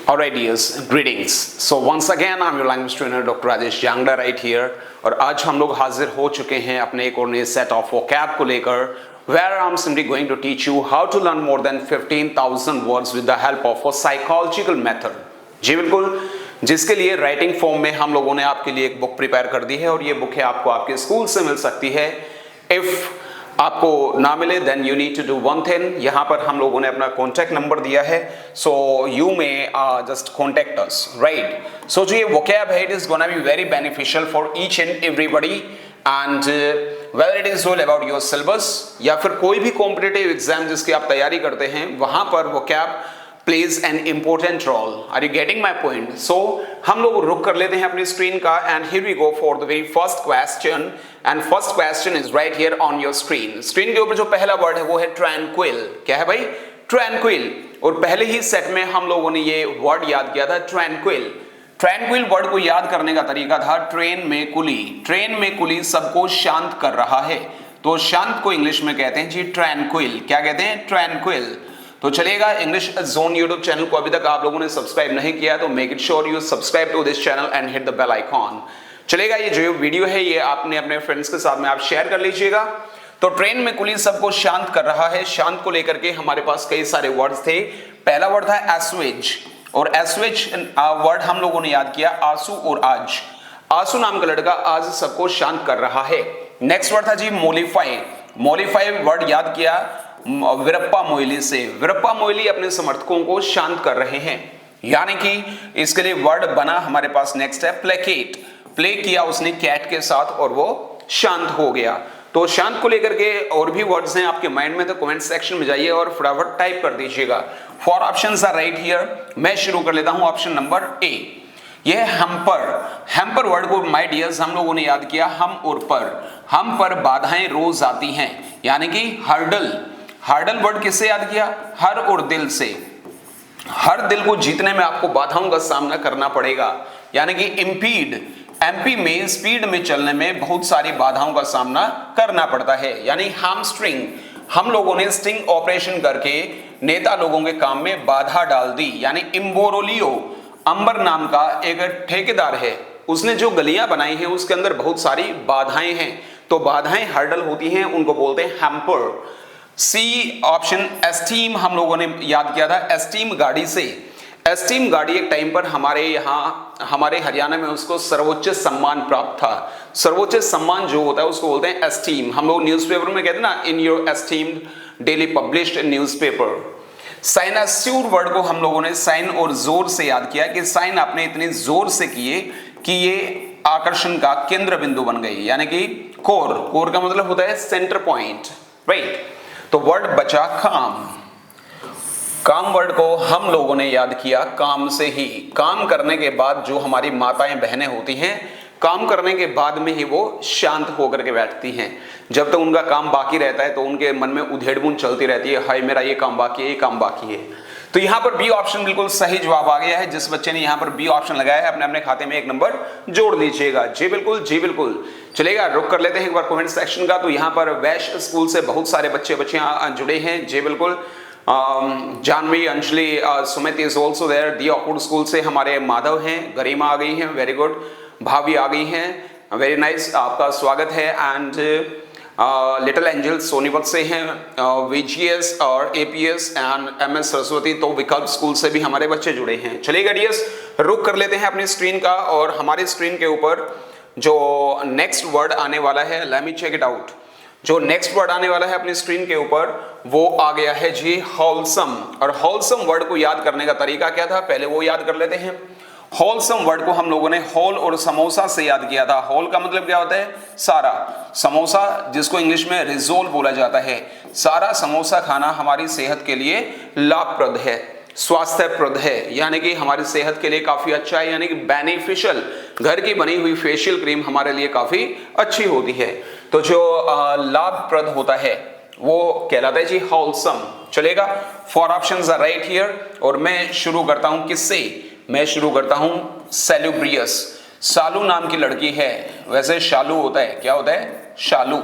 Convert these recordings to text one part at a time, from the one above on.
Alright, dears, greetings. So once again, I'm your language trainer, Dr. Rajesh Jangda, right here. और आज हम लोग हाजिर हो चुके हैं अपने एक और नए set of vocab को लेकर, where I'm simply going to teach you how to learn more than 15,000 words with the help of a psychological method. जी बिल्कुल, जिसके लिए राइटिंग फॉर्म में हम लोगों ने आपके लिए एक बुक प्रिपेयर कर दी है और ये बुक है आपको आपके स्कूल से मिल सकती है. इफ आपको ना मिले then you need to do one thing. यहाँ पर हम लोगों ने अपना कॉन्टैक्ट नंबर दिया है, so you may just contact us, right. So जो ये वोकैब है, it is gonna be very beneficial for each and everybody and whether it is all about your syllabus या फिर कोई भी कॉम्पिटिटिव एग्जाम जिसकी आप तैयारी करते हैं, वहां पर vocab plays an important role. Are you getting my point? So हम लोग रुक कर लेते हैं अपनी स्क्रीन का and here we go for the very first question and first question is right here on your screen. Screen के ऊपर जो पहला वर्ड है वो है tranquil. क्या है भाई? Tranquil. और पहले ही सेट में हम लोगों ने ये वर्ड याद किया था tranquil. Tranquil वर्ड को याद करने का तरीका था ट्रेन में कुली. ट्रेन में कुली सबको शांत कर रहा है, तो शांत को इंग्लिश में कहते हैं जी tranquil. क्या कहते हैं? Tranquil. तो चलेगा. इंग्लिश जोन यूट्यूब चैनल को अभी तक आप लोगों ने सब्सक्राइब नहीं किया तो make it sure you subscribe to this channel and hit the bell icon. चलेगा. ये जो वीडियो है ये आपने अपने फ्रेंड्स के साथ में आप शेयर कर लीजिएगा. तो ट्रेन में कुली सबको शांत कर रहा है. शांत को लेकर के हमारे पास कई सारे वर्ड्स थे. पहला वर्ड था एस्वेज और एस्वेज वर्ड हम लोगों ने याद किया आंसू और आज. आंसू नाम का लड़का आज सबको शांत कर रहा है. नेक्स्ट वर्ड था जी मोलिफाई. मोलिफाई वर्ड याद किया वीरप्पा मोइली से. वीरप्पा मोइली अपने समर्थकों को शांत कर रहे हैं, यानी कि इसके लिए वर्ड बना हमारे पास. नेक्स्ट है प्लेकेट. प्ले किया उसने कैट के साथ और वो शांत हो गया. तो शांत को लेकर के और भी वर्ड्स हैं आपके माइंड में, तो कमेंट सेक्शन में जाइए और फटाफट टाइप कर दीजिएगा. 4 ऑप्शंस आर राइट हियर. मैं शुरू कर लेता हूं ऑप्शन नंबर ए. यह हैम्पर. हैम्पर वर्ड को माय डियर्स हम लोगों ने याद किया हम और पर. हम पर बाधाएं रोज आती हैं, यानी कि हर्डल. हार्डल वर्ड किससे याद किया? हर और दिल से. हर दिल को जीतने में आपको बाधाओं का सामना करना पड़ेगा, यानी कि इंपीड. एमपी में स्पीड में चलने में बहुत सारी बाधाओं का सामना करना पड़ता है, यानी हैमस्ट्रिंग. हम लोगों ने स्टिंग ऑपरेशन करके नेता लोगों के काम में बाधा डाल दी, यानी इम्बोरोलियो. अंबर नाम का एक ठेकेदार है, उसने जो गलियां बनाई हैं उसके अंदर बहुत सारी बाधाएं हैं, तो बाधाएं हर्डल होती हैं, उनको बोलते हैं हैम्पर. सी ऑप्शन एस्टीम हम लोगों ने याद किया था एस्टीम गाड़ी से. एस्टीम गाड़ी एक टाइम पर हमारे यहाँ हमारे हरियाणा में उसको सर्वोच्च सम्मान प्राप्त था. सर्वोच्च सम्मान जो होता है उसको बोलते हैं एस्टीम. हम लोग न्यूज़पेपर में कहते हैं ना, in your esteemed daily published newspaper. Cynosure word को हम लोगों ने साइन और जोर से याद किया कि साइन आपने इतने जोर से किए कि ये आकर्षण का केंद्र बिंदु बन गई, यानी कि कोर. कोर का मतलब होता है सेंटर पॉइंट, राइट. तो वर्ड बचा काम. काम वर्ड को हम लोगों ने याद किया काम से ही. काम करने के बाद जो हमारी माताएं बहनें होती हैं, काम करने के बाद में ही वो शांत होकर के बैठती हैं. जब तक उनका काम बाकी रहता है तो उनके मन में उधेड़-बुन चलती रहती है, हाय मेरा ये काम बाकी है, ये काम बाकी है. तो यहाँ पर बी ऑप्शन बिल्कुल सही जवाब आ गया है. जिस बच्चे ने यहाँ पर बी ऑप्शन लगाया है अपने अपने खाते में 1 नंबर जोड़ दीजिएगा. जी बिल्कुल, जी बिल्कुल. चलेगा. रुक कर लेते हैं एक बार कमेंट सेक्शन का. तो यहाँ पर वैश्य स्कूल से बहुत सारे बच्चियां जुड़े हैं. जी बिल्कुल. Janhvi, Anjali, Sumit is also there. The Oakwood school से हमारे माधव हैं, गरिमा आ गई हैं, वेरी गुड. भाभी आ गई हैं, वेरी नाइस, आपका स्वागत है. एंड लिटिल एंजल सोनीपत से हैं, वीजीएस और एपीएस एंड एमएस सरस्वती, तो विकल्प स्कूल से भी हमारे बच्चे जुड़े हैं. चलिएगा डियर्स, रुक कर लेते हैं अपनी स्क्रीन का और हमारी स्क्रीन के ऊपर जो नेक्स्ट वर्ड आने वाला है, let me check it out. जो नेक्स्ट वर्ड आने वाला है अपनी स्क्रीन के ऊपर वो आ गया है जी होलसम. और होलसम वर्ड को याद करने का तरीका क्या था, पहले वो याद कर लेते हैं. होलसम वर्ड को हम लोगों ने होल और समोसा से याद किया था. होल का मतलब क्या होता है? सारा. समोसा जिसको इंग्लिश में रिजोल बोला जाता है. सारा समोसा खाना हमारी सेहत के लिए लाभप्रद है, स्वास्थ्यप्रद है, यानी कि हमारी सेहत के लिए काफी अच्छा है, यानी कि बेनिफिशियल. घर की बनी हुई फेशियल क्रीम हमारे लिए काफी अच्छी होती है. तो जो लाभप्रद होता है वो कहलाता है जी होलसम. चलेगा. 4 ऑप्शंस आर राइट हियर. और मैं शुरू करता हूं किससे? मैं शुरू करता हूं सेलुब्रियस. शालू नाम की लड़की है, वैसे शालू होता है, क्या होता है? शालू.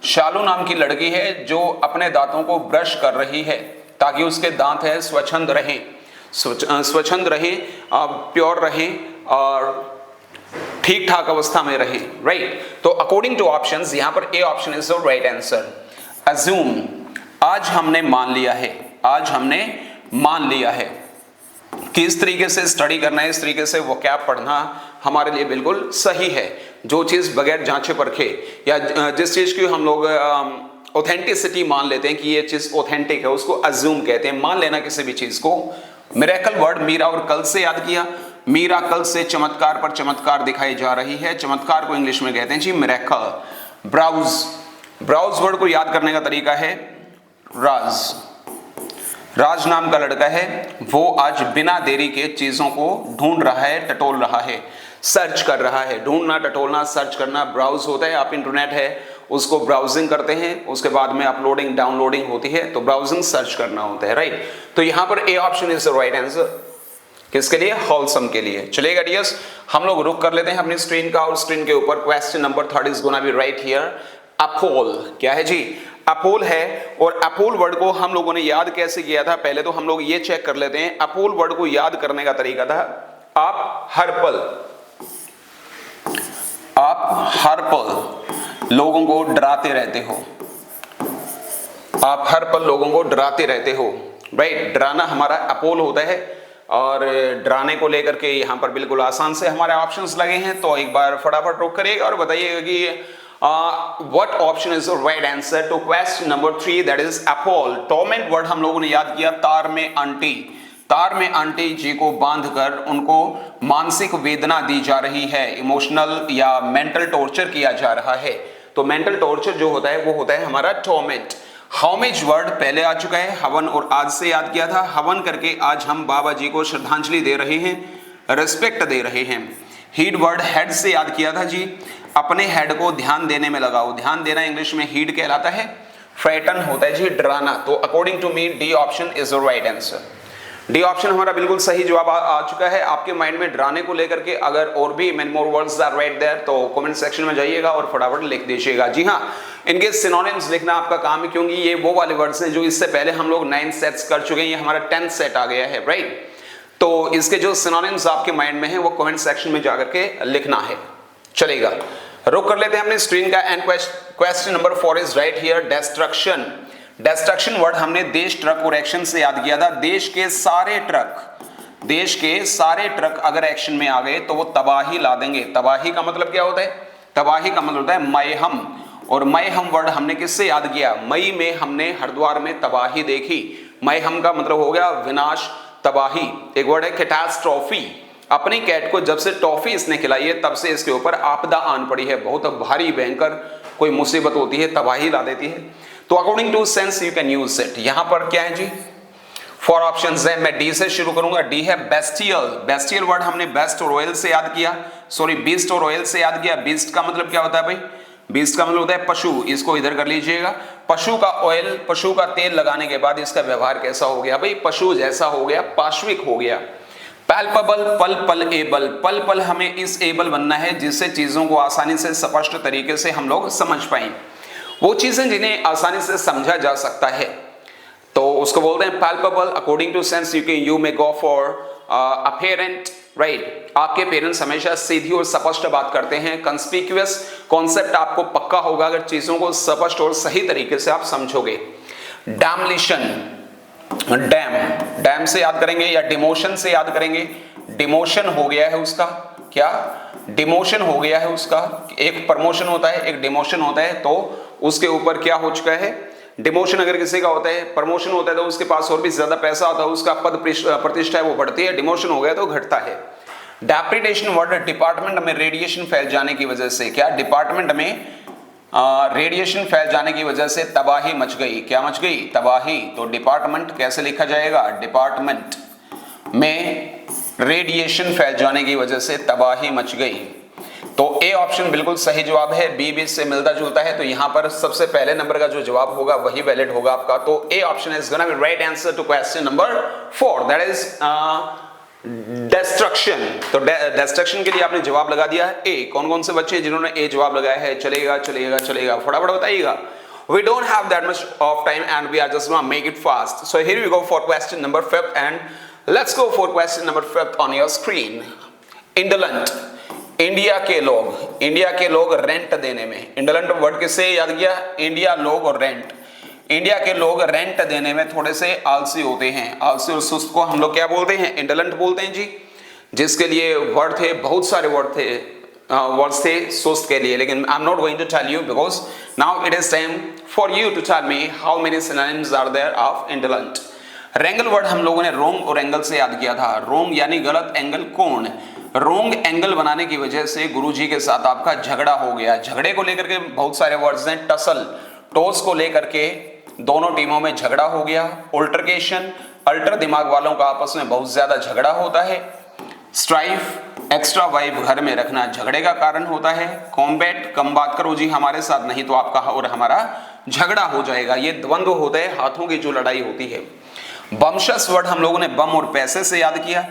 शालू नाम की लड़की है जो अपने दांतों को ब्रश कर रही है ताकि उसके दांत है स्वच्छंद रहें. स्वच्छंद रहें, प्योर रहें और ठीक ठाक अवस्था में रहे, राइट। तो अकॉर्डिंग टू ऑप्शंस यहां पर ए option is the right answer. Assume, आज हमने मान लिया है, आज हमने मान लिया है कि इस तरीके से स्टडी करना है, इस तरीके से वोकैब पढ़ना हमारे लिए बिल्कुल सही है। जो चीज बगैर जांचे परखे या जिस चीज की हम लोग ऑथेंटिसिटी मान लेते हैं कि ये चीज ऑथेंटिक है, उसको अज्यूम कहते हैं, मान लेना किसी भी चीज को। मिरेकल वर्ड मीरा और कल से याद किया, मीरा कल से चमत्कार पर चमत्कार दिखाई जा रही है, चमत्कार को इंग्लिश में कहते हैं जी मिरेकल। ब्राउज, ब्राउज वर्ड को याद करने का तरीका है राज। राज नाम का लड़का है, वो आज बिना देरी के चीजों को ढूंढ रहा है, टटोल रहा है, सर्च कर रहा है। ढूंढना, टटोलना, सर्च करना ब्राउज होता है। आप इंटरनेट है उसको ब्राउजिंग करते हैं, उसके बाद में अपलोडिंग डाउनलोडिंग होती है, तो ब्राउजिंग सर्च करना होता है, राइट। तो यहां पर ए option is the right answer. किसके लिए? होलसम के लिए। चलेगा डियर्स, हम लोग रुक कर लेते हैं अपनी स्क्रीन का और स्क्रीन के ऊपर question number 3 is gonna be right here. Appal, क्या है जी? अपोल है। और अपोल वर्ड को हम लोगों ने याद कैसे किया था? पहले तो हम लोग ये चेक कर लेते हैं। अपोल वर्ड को याद करने का तरीका था, आप हर पल लोगों को डराते रहते हो, आप हर पल लोगों को डराते रहते हो, राइट। डराना हमारा अपोल होता है और डराने को लेकर के यहां पर बिल्कुल आसान से हमारे ऑप्शंस लगे हैं। तो एक बार फटाफट रुक करिएगा और बताइएगा कि what option is the right answer to question number 3, that is appal. Torment word हम लोगों ने याद किया, तार में आंटी। तार में आंटी जी को बांधकर उनको मानसिक वेदना दी जा रही है, इमोशनल या मेंटल टॉर्चर किया जा रहा है। तो मेंटल टॉर्चर जो होता है वो होता है हमारा टॉर्मेंट। होमेज वर्ड पहले आ चुका है, हवन और आज से याद किया था। हवन करके आज हम बाबा जी को श्रद्धांजलि दे रहे हैं, रिस्पेक्ट दे रहे हैं। हीड वर्ड हेड से याद किया था जी, अपने हेड को ध्यान देने में लगाओ। ध्यान देना इंग्लिश में हीड कहलाता है। फ्राइटन होता है जी डराना। तो according to me D option is the right answer. D option हमारा बिल्कुल सही जवाब आ चुका है। आपके माइंड में डराने को लेकर के अगर और भी many more words are right there तो कमेंट सेक्शन में जाइएगा और फटाफट लिख दीजिएगा। जी हाँ, इनके सिनोनिम्स लिखना आपका काम है, क्योंकि ये वो वाले वर्ड्स हैं जो इससे पहले हम लोग 9 सेट्स कर चुके हैं, ये हमारा 10th सेट आ गया है, राइट। तो इसके जो सिनोनिम्स आपके माइंड में है वो कमेंट सेक्शन में जाकर के लिखना है। चलेगा, रुक कर लेते हैं अपनी स्क्रीन का। And question number 4 is right here, destruction. Destruction word हमने देश, ट्रक और एक्शन से याद किया था। देश के सारे ट्रक अगर एक्शन में आ गए तो वो तबाही ला देंगे। तबाही का मतलब क्या होता है? तबाही का मतलब होता है मैहम। और मैहम वर्ड हमने किससे याद किया? मई में हमने हरिद्वार में तबाही देखी। मैहम का मतलब हो गया विनाश, तबाही। एक वर्ड है कैटास्ट्रॉफी। अपनी कैट को जब से टॉफी इसने खिलाई है तब से इसके ऊपर आपदा आन पड़ी है, बहुत भारी भयंकर कोई मुसीबत होती है, तबाही ला देती है। तो according to sense you can use it. यहां पर क्या है जी? 4 ऑप्शंस है। मैं डी से शुरू करूंगा। डी है बेस्टियल। बेस्टियल वर्ड हमने बेस्ट और रॉयल से याद किया, सॉरी बीस्ट और रॉयल से याद किया। बीस्ट का मतलब क्या होता है भाई? बीस्ट का मतलब होता है पशु। इसको इधर कर लीजिएगा। पशु का ऑयल, पशु का तेल लगाने के बाद इसका व्यवहार कैसा हो गया भाई? पशु जैसा हो गया, पाश्विक हो गया। पैल्पेबल, पल पल एबल। पल पल हमें इस एबल बनना है जिससे चीजों को आसानी से स्पष्ट तरीके से हम लोग समझ पाएं। वो चीजें जिन्हें आसानी से समझा जा सकता है तो उसको बोलते हैं palpable. According to sense you may go for apparent, right. आपके पेरेंट्स हमेशा सीधी और स्पष्ट बात करते हैं। कंस्पिक्यूअस कॉन्सेप्ट आपको पक्का होगा अगर चीजों को स्पष्ट और सही तरीके से आप समझोगे। डैमलिशन, डैम से याद करेंगे या डिमोशन से याद करेंगे? डिमोशन हो गया है उसका, क्या? डिमोशन हो गया है उसका। एक प्रमोशन होता है, एक डिमोशन होता है, तो उसके ऊपर क्या हो चुका है? डिमोशन अगर किसी का होता है, प्रमोशन होता है तो उसके पास और भी ज्यादा पैसा होता है, उसका पद प्रतिष्ठा है वो बढ़ती है। डिमोशन हो गया तो घटता है। डेप्रिडेशन वर्ड डिपार्टमेंट में रेडिएशन फैल जाने की वजह से, क्या? डिपार्टमेंट में रेडिएशन फैल जाने की वजह से तबाही मच गई। क्या मच गई? तबाही। तो डिपार्टमेंट कैसे लिखा जाएगा? डिपार्टमेंट में रेडिएशन फैल जाने की वजह से तबाही मच गई। तो ए ऑप्शन बिल्कुल सही जवाब है। बी भी इससे मिलता जुलता है, तो यहां पर सबसे पहले नंबर का जो जवाब होगा वही वैलिड होगा आपका। तो A option is gonna be right answer to question number 4, that is destruction. तो डिस्ट्रक्शन के लिए आपने जवाब लगा दिया है ए। कौन कौन से बच्चे जिन्होंने ए जवाब लगाया है? चलेगा चलेगा चलेगा, फटाफट बताइएगा। We don't have that much of time and we are just gonna make it fast. So here we go for question number 5 and let's go for question number 5 on your screen. Indolent, India के लोग rent देने में, indolent word किससे याद किया? India लोग और rent. India के लोग रेंट देने में थोड़े से आलसी होते हैं। आलसी और सुस्त को हम लोग क्या बोलते हैं? इंडोलेंट बोलते हैं जी। जिसके लिए वर्ड थे, बहुत सारे वर्ड्स थे सुस्त के लिए, लेकिन I am not going to tell you because now it is time for you to tell me how many synonyms are there of indolent. रेंगल वर्ड हम लोगों ने रोंग और एंगल से याद किया था। रोंग यानी गलत, एंगल कोण। रोंग एंगल बनाने की वजह से गुरुजी के साथ आपका झगड़ा हो गया। झगड़े को लेकर के बहुत सारे वर्ड्स हैं। टसल, टोस को लेकर के दोनों टीमों में झगड़ा हो गया। अल्टरकेशन, अल्टर दिमाग वालों का आपस में बहुत ज्यादा झगड़ा होता है। स्ट्राइफ, एक्स्ट्रा वाइब घर में रखना झगड़े का कारण होता है। कॉम्बैट, कम बात करो जी हमारे साथ, नहीं तो आपका और हमारा झगड़ा हो जाएगा। ये द्वंद्व होता है, हाथों की जो लड़ाई होती है। बमशस वर्ड हम लोगों ने बम और पैसे से याद किया।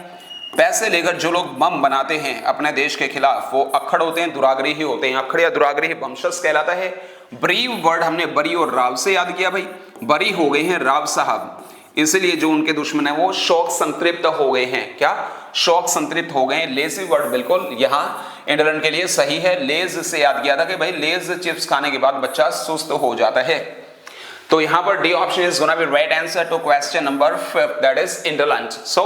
पैसे लेकर जो लोग बम बनाते हैं अपने देश के खिलाफ, वो अक्खड़ होते हैं, दुराग्रही होते हैं। अक्खड़ या दुराग्रही बमशस कहलाता है। ब्रीव वर्ड हमने बरी और राव से याद किया। भाई बरी हो गए हैं राव साहब, इसलिए जो उनके दुश्मन है वो शौक संतृप्त हो गए हैं। क्या? शौक संतृप्त हो गए। लेजी वर्ड बिल्कुल यहाँ इंडोलेंट के लिए सही है। लेज से याद किया था कि भाई लेज चिप्स खाने के बाद बच्चा सुस्त हो जाता है। तो यहाँ पर D option is gonna be right answer to question number 5, that is indolent. So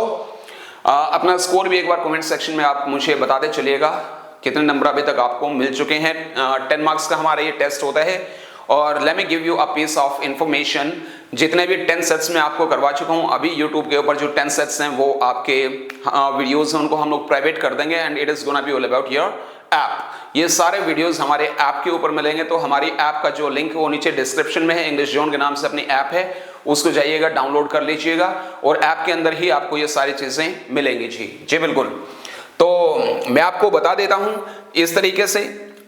अपना स्कोर भी एक बार कमेंट सेक्शन में आप मुझे बताते चलिएगा कितने नंबर अभी तक आपको मिल चुके हैं। 10 मार्क्स का हमारा ये टेस्ट होता है। और let me give you a piece of information. जितने भी 10 सेट्स में आपको करवा चुका हूं, अभी यूट्यूब के ऊपर जो 10 सेट्स हैं वो आपके वीडियोस हैं उनको हम लोग प्राइवेट कर देंगे and it is gonna be all about your app. ये सारे वीडियोस हमारे ऐप के ऊपर मिलेंगे। तो हमारी ऐप का जो लिंक है वो नीचे डिस्क्रिप्शन में है। इंग्लिश जोन के नाम से अपनी ऐप है, उसको जाइएगा, डाउनलोड कर लीजिएगा और ऐप के अंदर ही आपको ये सारी चीजें मिलेंगी जी बिल्कुल। तो मैं आपको बता देता हूं इस तरीके से,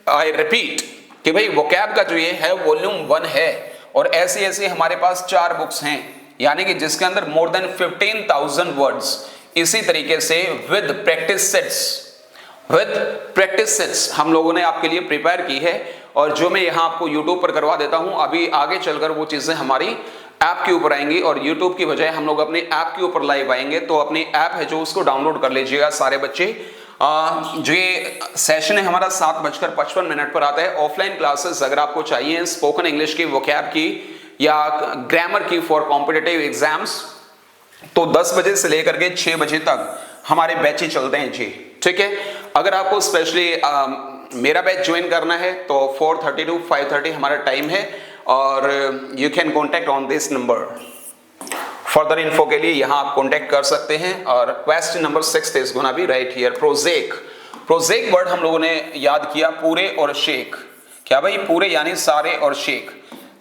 आई रिपीट कि भाई वोकैब का जो ये है वॉल्यूम 1 है और ऐसे ऐसे हमारे पास 4 बुक्स हैं, यानी कि जिसके अंदर मोर देन 15,000 वर्ड्स। इसी तरीके से विद प्रैक्टिस सेट्स हम लोगों ने आपके लिए प्रिपेयर की है और जो मैं यहाँ आपको यूट्यूब पर करवा देता हूँ, अभी आगे चलकर वो चीजें हमारी ऐप के ऊपर आएंगी और यूट्यूब की बजाय हम लोग अपनी ऐप के ऊपर लाइव आएंगे। तो अपनी ऐप है जो उसको डाउनलोड कर लीजिएगा सारे बच्चे। जो ये सेशन है हमारा 7:55 पर आता है। ऑफलाइन क्लासेस अगर आपको चाहिए स्पोकन इंग्लिश की, वोकैब की या ग्रामर की फॉर कॉम्पिटिटिव एग्जाम्स, तो 10 बजे से लेकर के 6 बजे तक हमारे बैच ही चलते हैं जी। ठीक है, अगर आपको स्पेशली मेरा बैच ज्वाइन करना है तो 4:30 to 5:30 हमारा टाइम है और you can contact on this number. Further info के लिए यहाँ आप कॉन्टेक्ट कर सकते हैं। और question number 6 is gonna be right here. Project word हम लोगों ने याद किया, पूरे और शेख। क्या भाई? पूरे यानी सारे और शेख।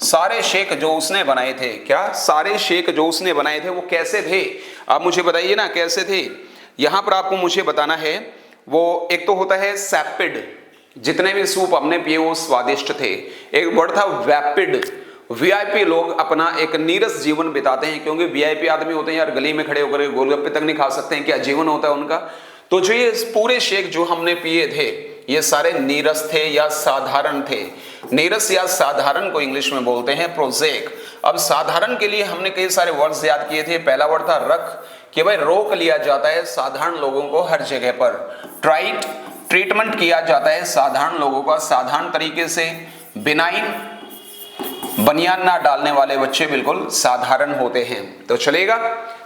सारे शेख जो उसने बनाए थे, क्या सारे शेख जो उसने बनाए थे वो कैसे थे? आप मुझे बताइए ना कैसे थे। यहां पर आपको मुझे बताना है। वो एक तो होता है सैपिड, जितने भी सूप हमने पिए वो स्वादिष्ट थे। एक वर्ड था वैपिड, वीआईपी लोग अपना एक नीरस जीवन बिताते हैं क्योंकि वीआईपी आदमी होते हैं यार, गली में खड़े होकर गोलगप्पे तक नहीं खा सकते हैं, क्या जीवन होता है उनका। तो जो ये पूरे शेख जो हमने पिए थे ये सारे नीरस थे या साधारण थे। नीरस या साधारण को इंग्लिश में बोलते हैं प्रोजेक। अब साधारण के लिए हमने कई सारे वर्ड्स याद किए थे। पहला वर्ड था रख, कि भाई रोक लिया जाता है साधारण लोगों को हर जगह पर। ट्राइट, ट्रीटमेंट किया जाता है साधारण लोगों का साधारण तरीके से। बिनाइन, बनियान ना डालने वाले बच्चे बिल्कुल साधारण होते हैं। तो चलेगा,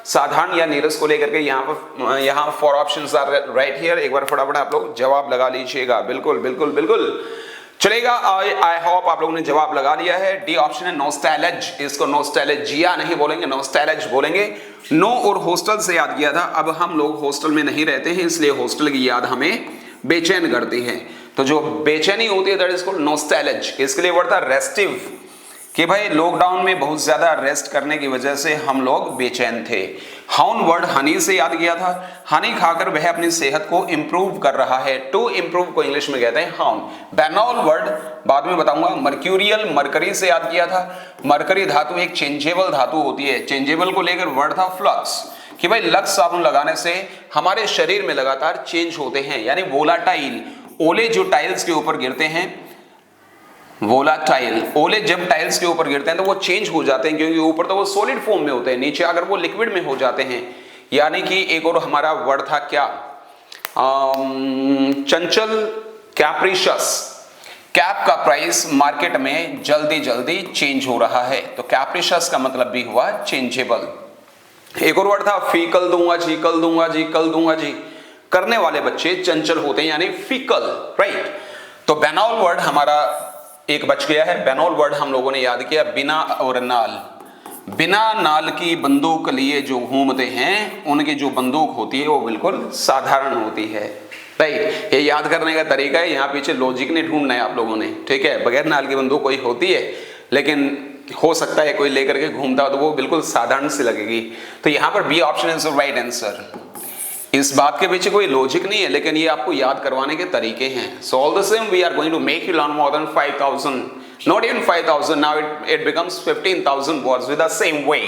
साधारण या नीरस को लेकर के यहाँ 4 ऑप्शंस आर राइट हियर। एक बार फटाफट आप लोग जवाब लगा लीजिएगा। बिल्कुल बिल्कुल बिल्कुल चलेगा। आई होप आप लोगों ने जवाब लगा लिया है। डी ऑप्शन है नॉस्टैल्ज। इसको नॉस्टैल्जिया नहीं बोलेंगे, नॉस्टैल्ज बोलेंगे। नो और हॉस्टल से याद किया था। अब हम लोग हॉस्टल में नहीं रहते हैं इसलिए हॉस्टल की याद हमें बेचैन करती है। तो जो बेचैनी होती है दैट इज कॉल्ड नॉस्टैल्ज। इसके लिए वर्ड था रेस्टिव, कि भाई लॉकडाउन में बहुत ज्यादा रेस्ट करने की वजह से हम लोग बेचैन थे। हाउन वर्ड हनी से याद किया था। हनी खाकर वह अपनी सेहत को इंप्रूव कर रहा है। टू इंप्रूव को इंग्लिश में कहते हैं हाउन। बैनॉल वर्ड बाद में बताऊंगा। मर्क्यूरियल, मरकरी से याद किया था। मरकरी धातु एक चेंजेबल धातु होती है। चेंजेबल को लेकर वर्ड था फ्लक्स, कि भाई लक्स साबुन लगाने से हमारे शरीर में लगातार चेंज होते हैं, यानी वोलाटाइल। ओले जो टाइल्स के ऊपर गिरते हैं, वोलाटाइल, ओले जब टाइल्स के ऊपर गिरते हैं तो वो चेंज हो जाते हैं क्योंकि ऊपर तो वो सॉलिड फॉर्म में होते हैं, नीचे अगर वो लिक्विड में हो जाते हैं यानी कि एक और हमारा वर्ड था क्या, चंचल, कैप्रिशियस। कैप का प्राइस मार्केट में जल्दी जल्दी चेंज हो रहा है, तो कैप्रिशियस का मतलब भी हुआ चेंजेबल। एक और वर्ड था फीकल, दूंगा जी, कल दूंगा जी, कल दूंगा जी। करने वाले बच्चे चंचल होते हैं यानी फीकल, राइट। तो बैनॉल वर्ड हमारा एक बच गया है। बैनॉल वर्ड हम लोगों ने याद किया, बिना और नाल। बिना नाल की बंदूक लिए जो घूमते हैं उनकी जो बंदूक होती है वो बिल्कुल साधारण होती है, राइट। ये याद करने का तरीका है, यहाँ पीछे लॉजिक नहीं ढूंढना है आप लोगों ने, ठीक है। बगैर नाल की बंदूक कोई होती है, लेकिन हो सकता है कोई लेकर के घूमता हो तो वो बिल्कुल साधारण सी लगेगी। तो यहाँ पर B option is the right answer. इस बात के पीछे कोई लॉजिक नहीं है, लेकिन ये आपको याद करवाने के तरीके हैं। So all the same we are going to make you learn more than 5000, not even 5000, now it becomes 15,000 words with the same way.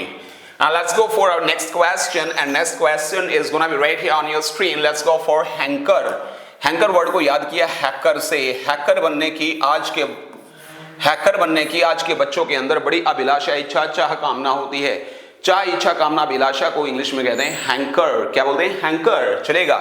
Now let's go for our next question, and next question is gonna be right here on your screen. Let's go for hanker. Hanker word को याद किया hacker से। Hacker बनने की आज के बच्चों के अंदर बड़ी अभिलाषा, इच्छा, चाह, कामना होती है। चाह, इच्छा, कामना, अभिलाषा को इंग्लिश में कहते हैं हैंकर। क्या बोलते हैं? हैंकर। चलेगा।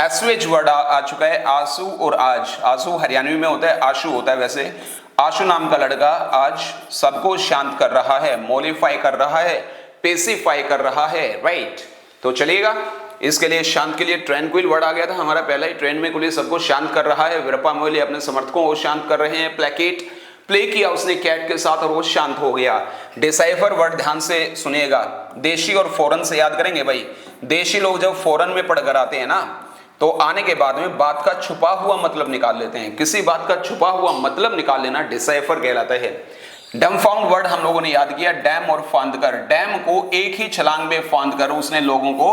एसवेज वर्ड आ चुका है, आंसू और आज। आंसू हरियाणवी में होता है, आशु होता है। वैसे आशु नाम का लड़का आज सबको शांत कर रहा है, मोलिफाई कर रहा है, पेसिफाई कर रहा है, राइट। तो चलिएगा, इसके लिए शांत के लिए ट्रैंक्विल वर्ड आ गया था हमारा पहला ही। ट्रेन में कुली सबको शांत कर रहा है। विरपा मोइली अपने समर्थकों को शांत कर रहे हैं। प्लेकेट, प्ले किया उसने कैट के साथ और वो शांत हो गया। डिसाइफर वर्ड ध्यान से सुनिएगा। देशी और फॉरेन से याद करेंगे भाई। देशी लोग जब फॉरेन में पढ़कर आते हैं ना, तो आने के बाद में बात का छुपा हुआ मतलब निकाल लेते हैं। किसी बात का छुपा हुआ मतलब निकाल लेना डिसाइफर कहलाता है। डम्फाउंड वर्ड हम लोगों ने याद किया, डैम और फांद कर। डैम को एक ही छलांग में फांद कर उसने लोगों को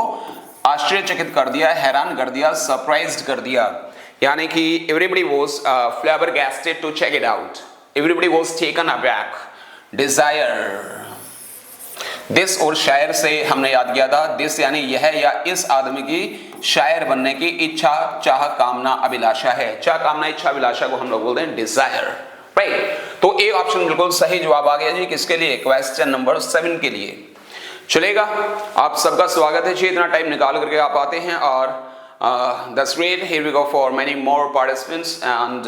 आश्चर्यचकित कर दिया, हैरान कर दिया, सरप्राइज्ड कर दिया। यानी कि everybody was flabbergasted to check it out, everybody was taken aback. Desire, this और शायर से हमने याद किया था। दिस यानी यह या इस आदमी की शायर बनने की इच्छा, चाह, कामना, अभिलाषा है। चाह, कामना, इच्छा, अभिलाषा को हम लोग बोलते हैं डिजायर, राइट। तो ए ऑप्शन बिल्कुल सही जवाब आ गया जी। किसके लिए? क्वेश्चन नंबर 7 के लिए। चलेगा, आप सबका स्वागत है जी। इतना टाइम निकाल करके आप आते हैं और that's great. Here we go for many more participants and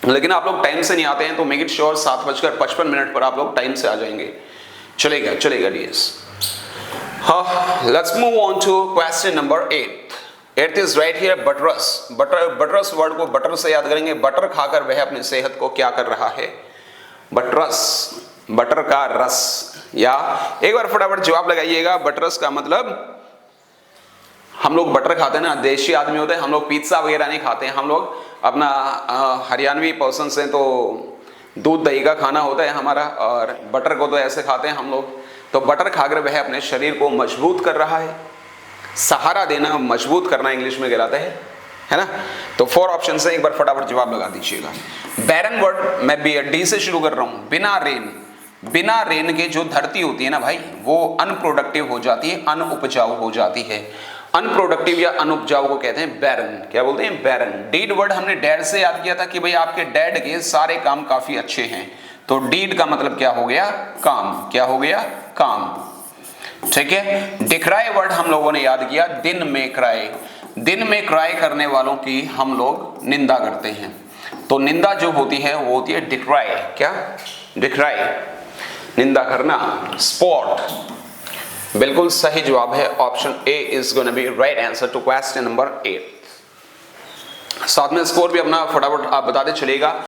लेकिन आप लोग टाइम से नहीं आते हैं तो मेक इट श्योर 7:55 पर आप लोग टाइम से आ जाएंगे। चलेगा चलेगा डियर्स। हाँ, let's move on to question number 8। 8 is right here, buttress. Buttress word को बटर से याद करेंगे। बटर खाकर वह अपनी सेहत को क्या कर रहा है? बटरस, बटर का रस। या एक बार फटाफट जवाब लगाइएगा। बटरस का मतलब, हम लोग बटर खाते हैं ना, देशी आदमी होते हैं हम लोग, पिज्जा वगैरह नहीं खाते हैं हम लोग। अपना हरियाणवी पर्सन से तो दूध दही का खाना होता है हमारा, और बटर को तो ऐसे खाते हैं हम लोग। तो बटर खाकर वह अपने शरीर को मजबूत कर रहा है। सहारा देना, मजबूत करना इंग्लिश में कहलाता है ना। तो 4 ऑप्शन से एक बार फटाफट जवाब लगा दीजिएगा। बैरन वर्ड मैं डी से शुरू कर रहा हूं। बिना रेन, बिना रेन के जो धरती होती है ना भाई, वो अनप्रोडक्टिव हो जाती है, अनउपजाऊ हो जाती है। अनप्रोडक्टिव या अनउपजाऊ को कहते हैं बैरन। क्या बोलते हैं? बैरन। डीड वर्ड हमने डैड से याद किया था कि भाई आपके डैड के सारे काम काफी अच्छे हैं। तो डीड का मतलब क्या हो गया? काम। क्या हो गया? काम। ठीक है। डिक्राई वर्ड हम लोगों ने याद किया, दिन में क्राई। दिन में क्राई करने वालों की हम लोग निंदा करते हैं। तो निंदा जो होती है वो होती है डिक्राई। क्या? डिक्राई, निंदा करना। स्पॉट, बिल्कुल सही जवाब है। Option A is gonna be right answer to question number 8। साथ में स्कोर भी अपना फटाफट आप बताते चलेगा।